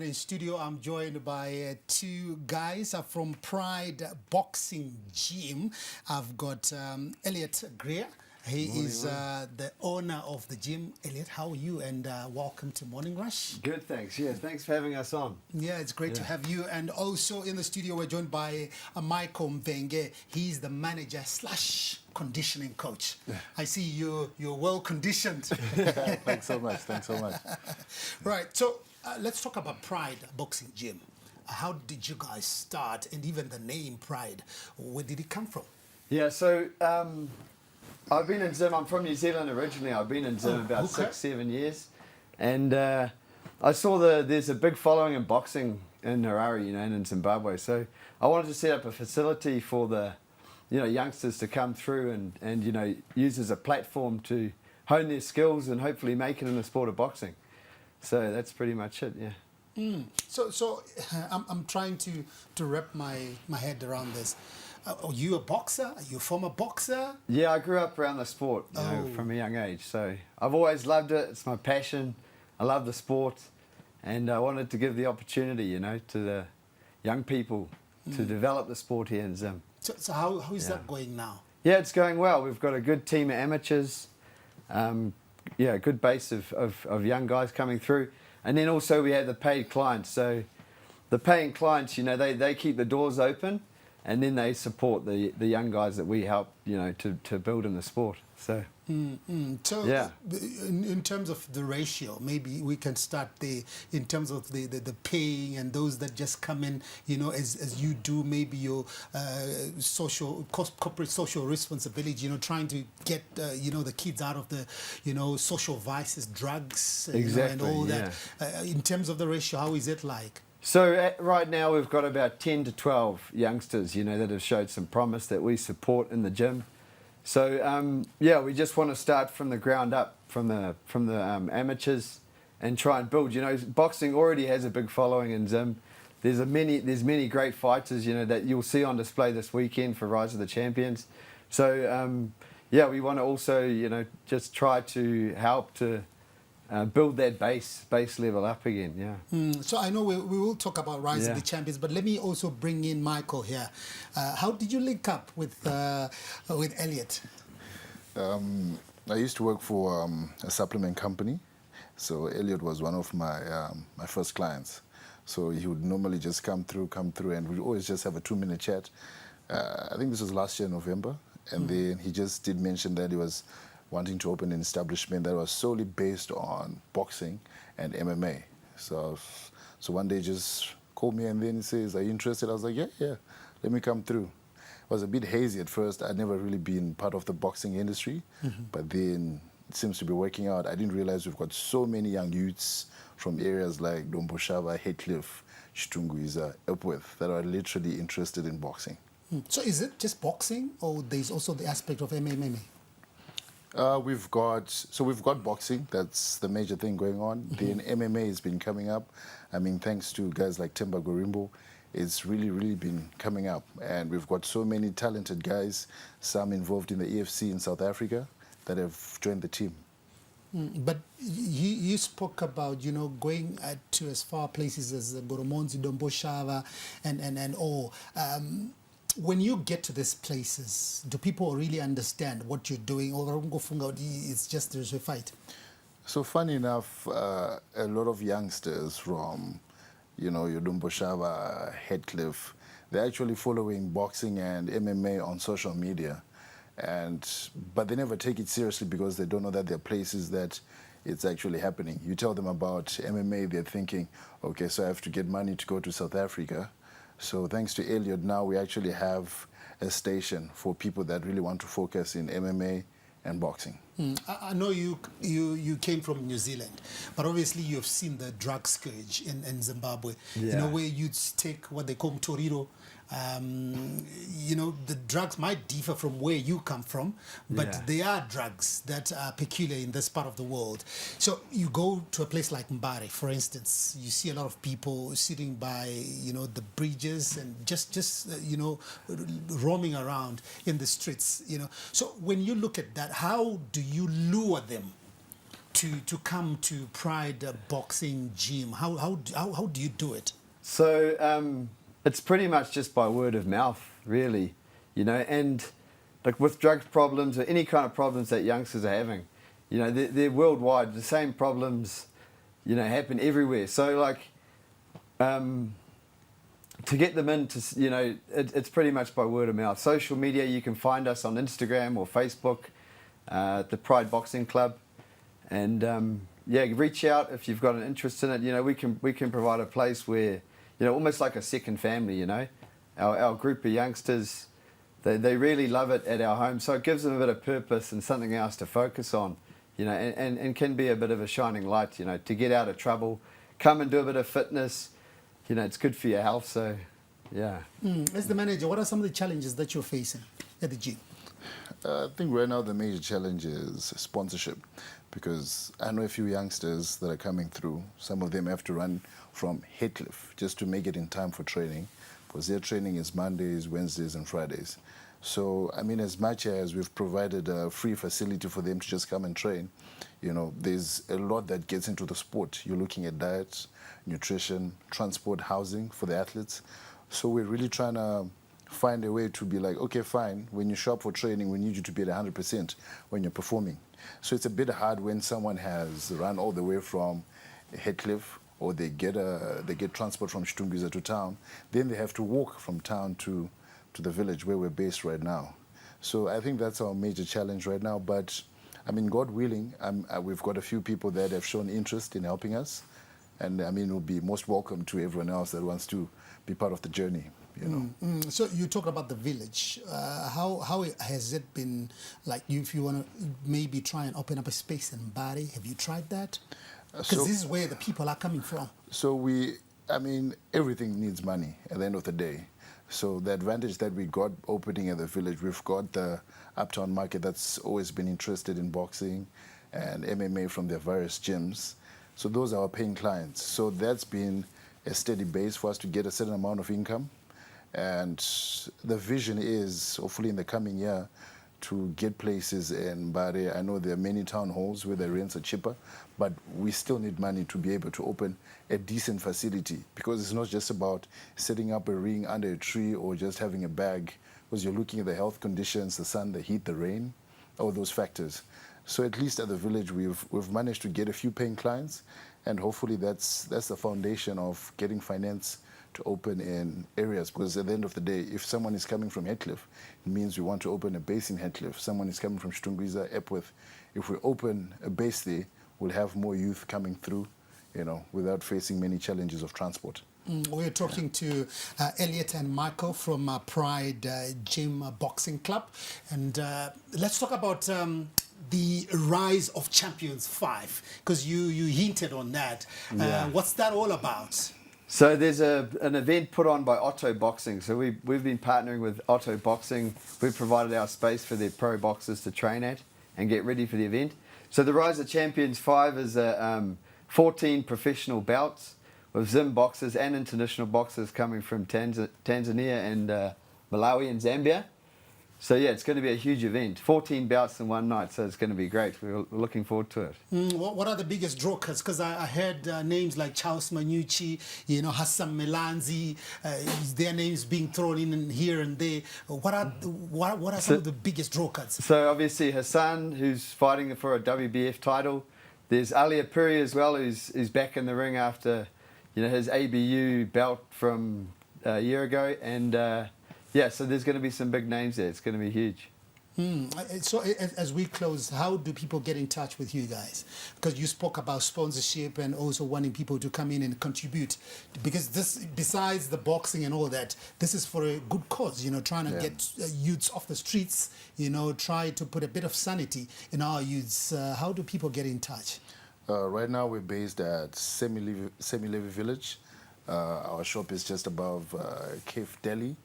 In studio, I'm joined by two guys from Pride Boxing Gym. I've got Elliot Greer. He is the owner of the gym. Elliot, how are you? And welcome to Morning Rush. Good, thanks. Yeah, thanks for having us on. Yeah, it's great to have you. And also in the studio, we're joined by Michael Mvenge. He's the manager slash conditioning coach. I see you're well conditioned. Thanks so much. Thanks so much. Right. So let's talk about Pride Boxing Gym. How did you guys start? And even the name Pride, where did it come from? Yeah, so I've been in Zim. I'm from New Zealand originally. I've been in Zim about 6-7 years. And I saw there's a big following in boxing in Harare, and in Zimbabwe. So I wanted to set up a facility for the youngsters to come through and use as a platform to hone their skills and hopefully make it in the sport of boxing. So that's pretty much it, yeah. So I'm trying to wrap my head around this. Are you a boxer? Are you a former boxer? Yeah, I grew up around the sport from a young age. So I've always loved it. It's my passion. I love the sport. And I wanted to give the opportunity, to the young people to develop the sport here in Zim. So how is that going now? Yeah, it's going well. We've got a good team of amateurs. A good base of young guys coming through. And then also we have the paid clients. So the paying clients, they keep the doors open and then they support the young guys that we help, to build in the sport. So, So yeah. In terms of the ratio, maybe we can start there in terms of the paying and those that just come in, as you do maybe your corporate social responsibility, trying to get, the kids out of the, social vices, drugs, exactly, and all that. In terms of the ratio, how is it like? So right now we've got about 10 to 12 youngsters, that have showed some promise that we support in the gym. So we just want to start from the ground up, from the amateurs, and try and build. Boxing already has a big following in Zim. There's many great fighters, that you'll see on display this weekend for Rise of the Champions. So we want to also, just try to help to build that base level up again. Yeah. So I know we will talk about Rise of the Champions, but let me also bring in Michael here. How did you link up with Elliot? I used to work for a supplement company, so Elliot was one of my my first clients. So he would normally just come through, and we'd always just have a 2-minute chat. I think this was last year in November, and then he just did mention that he was wanting to open an establishment that was solely based on boxing and MMA. So one day he just called me and then he says, "Are you interested?" I was like, yeah, let me come through. It was a bit hazy at first. I'd never really been part of the boxing industry, but then it seems to be working out. I didn't realize we've got so many young youths from areas like Domboshava, Headcliff, Chitungwiza, Epworth that are literally interested in boxing. So is it just boxing, or there's also the aspect of MMA? We've got boxing. That's the major thing going on. Then MMA has been coming up. I mean, thanks to guys like Temba Gorimbo, it's really been coming up. And we've got so many talented guys, some involved in the EFC in South Africa, that have joined the team. But you spoke about, going to as far places as Goromonzi, Domboshava, and all. When you get to these places, do people really understand what you're doing, or it's just there's a fight? So funny enough, a lot of youngsters from, your Domboshava, Headcliff, they're actually following boxing and MMA on social media, but they never take it seriously because they don't know that there are places that it's actually happening. You tell them about MMA, they're thinking, okay, so I have to get money to go to South Africa. So thanks to Elliot, now we actually have a station for people that really want to focus in MMA and boxing. I know you came from New Zealand, but obviously you've seen the drug scourge in Zimbabwe. Where you take what they call toriro. The drugs might differ from where you come from, but they are drugs that are peculiar in this part of the world. So you go to a place like Mbare, for instance, you see a lot of people sitting by, the bridges and just roaming around in the streets, So when you look at that, how do you lure them to come to Pride Boxing Gym? How do you do it? So it's pretty much just by word of mouth, really, and like with drug problems or any kind of problems that youngsters are having, they're worldwide. The same problems, happen everywhere. So like, to get them into, it's pretty much by word of mouth. Social media, you can find us on Instagram or Facebook, the Pride Boxing Club, and reach out if you've got an interest in it. We can provide a place where, almost like a second family. Our group of youngsters, they really love it at our home, so it gives them a bit of purpose and something else to focus on, and can be a bit of a shining light, to get out of trouble, come and do a bit of fitness. It's good for your health, so, yeah. As the manager, what are some of the challenges that you're facing at the gym? I think right now the major challenge is sponsorship, because I know a few youngsters that are coming through. Some of them have to run from Heathcliff just to make it in time for training, because their training is Mondays, Wednesdays, and Fridays. So, I mean, as much as we've provided a free facility for them to just come and train, there's a lot that gets into the sport. You're looking at diet, nutrition, transport, housing for the athletes. So we're really trying to find a way to be like, okay, fine, when you show up for training, we need you to be at 100% when you're performing. So it's a bit hard when someone has run all the way from Heathcliff, or they get transport from Shtungiza to town, then they have to walk from town to the village where we're based right now. So I think that's our major challenge right now. But I mean, God willing, we've got a few people that have shown interest in helping us. And I mean, we'll be most welcome to everyone else that wants to be part of the journey. So you talked about the village. How has it been, like, if you want to maybe try and open up a space in Bari, have you tried that? Because this is where the people are coming from. So everything needs money at the end of the day. So the advantage that we got opening at the village, we've got the uptown market that's always been interested in boxing and MMA from their various gyms. So those are our paying clients. So that's been a steady base for us to get a certain amount of income. And the vision is, hopefully in the coming year, to get places in Bari. I know there are many town halls where the rents are cheaper, but we still need money to be able to open a decent facility, because it's not just about setting up a ring under a tree or just having a bag, because you're looking at the health conditions, the sun, the heat, the rain, all those factors. So at least at the village, we've managed to get a few paying clients, and hopefully that's the foundation of getting finance to open in areas, because at the end of the day, if someone is coming from Heathcliff, it means we want to open a base in Heathcliff. Someone is coming from Shtungiza, Epworth. If we open a base there, we'll have more youth coming through, without facing many challenges of transport. We're talking to Elliot and Michael from Pride Gym Boxing Club, and let's talk about the Rise of Champions 5, because you hinted on that. What's that all about? So there's an event put on by Otto Boxing. So we've been partnering with Otto Boxing. We've provided our space for their pro boxers to train at and get ready for the event. So the Rise of Champions 5 is 14 professional bouts with Zim boxers and international boxers coming from Tanzania and Malawi and Zambia. So yeah, it's going to be a huge event. 14 bouts in one night, so it's going to be great. We're looking forward to it. What are the biggest draw cuts? Because I heard names like Charles Manucci, Hassan Melanzi, their names being thrown in here and there. What are some of the biggest draw cuts? So obviously Hassan, who's fighting for a WBF title. There's Ali Apuri as well, who's back in the ring after his ABU belt from a year ago, and so there's going to be some big names there. It's going to be huge. So as we close, how do people get in touch with you guys? Because you spoke about sponsorship and also wanting people to come in and contribute. Because this, besides the boxing and all that, this is for a good cause, trying to get youths off the streets, try to put a bit of sanity in our youths. How do people get in touch? Right now we're based at Semi-Levy Village. Our shop is just above Cafe Deli,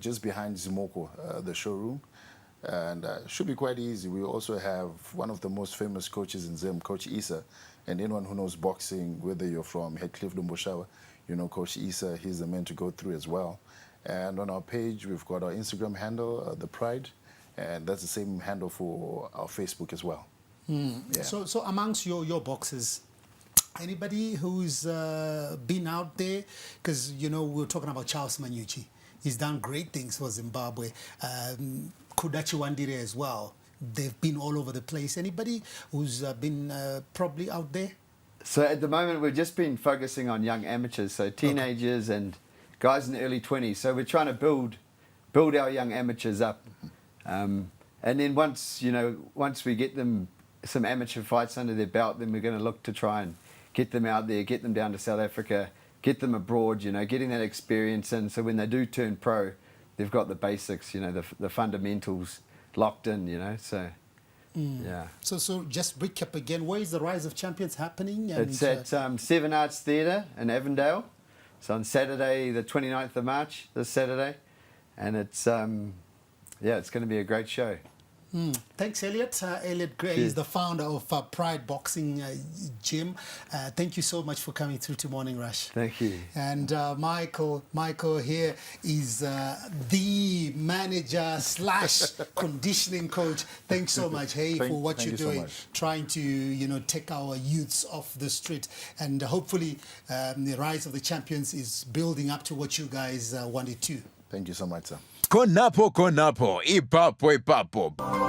just behind Zimoko, the showroom. And should be quite easy. We also have one of the most famous coaches in Zim, Coach Issa. And anyone who knows boxing, whether you're from Heathcliff, Lumboshawa, Coach Issa, he's the man to go through as well. And on our page, we've got our Instagram handle, The Pride, and that's the same handle for our Facebook as well. Yeah. So amongst your boxers, anybody who's been out there? Because, you know, we were talking about Charles Manucci. He's done great things for Zimbabwe. Kudachi Wandire as well. They've been all over the place. Anybody who's been probably out there? So at the moment, we've just been focusing on young amateurs, so teenagers and guys in the early 20s. So we're trying to build our young amateurs up. And then once we get them some amateur fights under their belt, then we're going to look to try and get them out there, get them down to South Africa, get them abroad, you know, getting that experience in. So when they do turn pro, they've got the basics, you know, the fundamentals locked in, you know, so... Yeah. So just recap again. Where is the Rise of Champions happening? And, it's at Seven Arts Theatre in Avondale. It's on Saturday, the 29th of March, this Saturday. And it's, it's going to be a great show. Thanks, Elliot. Elliot Gray is the founder of Pride Boxing Gym. Thank you so much for coming through to Morning Rush. Thank you. And Michael here is the manager / conditioning coach. Thanks so much, for what you're doing, trying to, you know, take our youths off the street. And hopefully the Rise of the Champions is building up to what you guys wanted to. Thank you so much, sir. Konapo, ipapo.